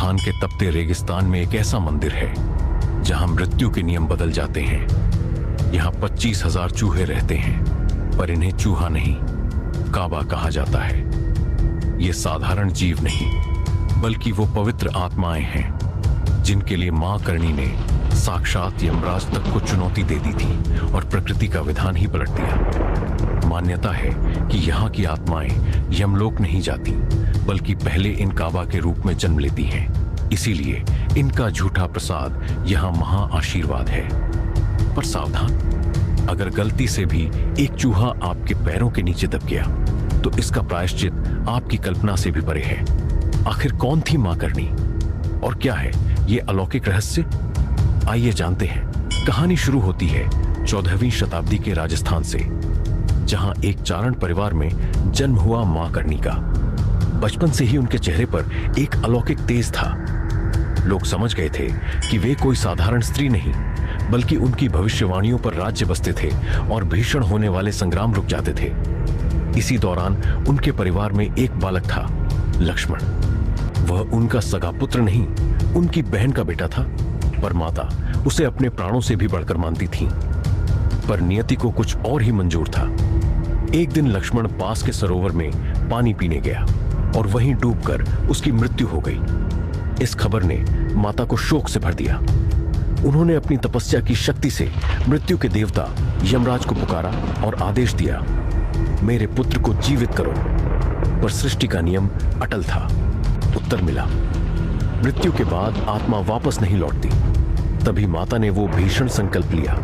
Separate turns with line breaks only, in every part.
राजस्थान के तपते रेगिस्तान में एक ऐसा मंदिर है जहां मृत्यु के नियम बदल जाते हैं। यहां 25,000 चूहे रहते हैं, पर इन्हें चूहा नहीं, काबा कहा जाता है। ये साधारण जीव नहीं, बल्कि वो पवित्र आत्माएं हैं जिनके लिए मां करणी ने साक्षात यमराज तक को चुनौती दे दी थी और प्रकृति का विधान ही पलट दिया। मान्यता है कि यहाँ की आत्माएं यमलोक नहीं जाती, बल्कि पहले इन काबा के रूप में जन्म लेती हैं। इसीलिए इनका झूठा प्रसाद यहाँ महा आशीर्वाद है। पर सावधान, अगर गलती से भी एक चूहा आपके पैरों के नीचे दब गया तो इसका प्रायश्चित आपकी कल्पना से भी परे है। आखिर कौन थी मां करणी और क्या है ये अलौकिक रहस्य? आइए जानते हैं। कहानी शुरू होती है 14वीं शताब्दी के राजस्थान से, जहां एक चारण परिवार में जन्म हुआ मां करणी का। बचपन से ही उनके चेहरे पर एक अलौकिक तेज था। लोग समझ गए थे कि वे कोई साधारण स्त्री नहीं, बल्कि उनकी भविष्यवाणियों पर राज्य बसते थे और भीषण होने वाले संग्राम रुक जाते थे। इसी दौरान उनके परिवार में एक बालक था, लक्ष्मण। वह उनका सगा पुत्र नहीं, उनकी बहन का बेटा था, पर माता उसे अपने प्राणों से भी बढ़कर मानती थी। पर नियति को कुछ और ही मंजूर था। एक दिन लक्ष्मण पास के सरोवर में पानी पीने गया और वहीं डूबकर उसकी मृत्यु हो गई। इस खबर ने माता को शोक से भर दिया। उन्होंने अपनी तपस्या की शक्ति से मृत्यु के देवता यमराज को पुकारा और आदेश दिया, मेरे पुत्र को जीवित करो। पर सृष्टि का नियम अटल था। उत्तर मिला, मृत्यु के बाद आत्मा वापस नहीं लौटती। तभी माता ने वो भीषण संकल्प लिया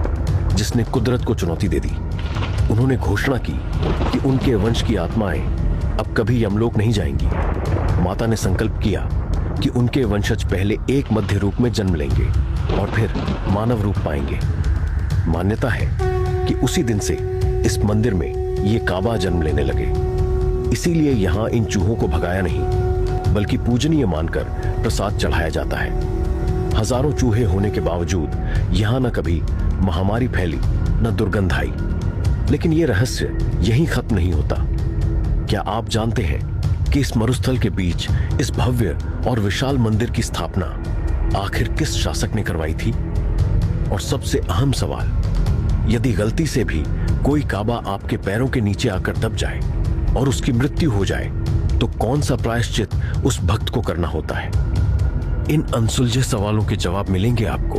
जिसने कुदरत को चुनौती दे दी। उन्होंने घोषणा की कि उनके वंश की आत्माएं अब कभी यमलोक नहीं जाएंगी। माता ने संकल्प किया कि उनके वंशज पहले एक मध्य रूप में जन्म लेंगे और फिर मानव रूप पाएंगे। मान्यता है कि उसी दिन से इस मंदिर में ये काबा जन्म लेने लगे। इसीलिए यहां इन चूहों को भगाया नहीं, बल्कि पूजनीय मानकर प्रसाद चढ़ाया जाता है। हजारों चूहे होने के बावजूद यहां न कभी महामारी फैली, न दुर्गंध आई। लेकिन यह रहस्य यहीं खत्म नहीं होता। क्या आप जानते हैं कि इस मरुस्थल के बीच इस भव्य और विशाल मंदिर की स्थापना आखिर किस शासक ने करवाई थी? और सबसे अहम सवाल, यदि गलती से भी कोई काबा आपके पैरों के नीचे आकर दब जाए और उसकी मृत्यु हो जाए तो कौन सा प्रायश्चित उस भक्त को करना होता है? इन अनसुलझे सवालों के जवाब मिलेंगे आपको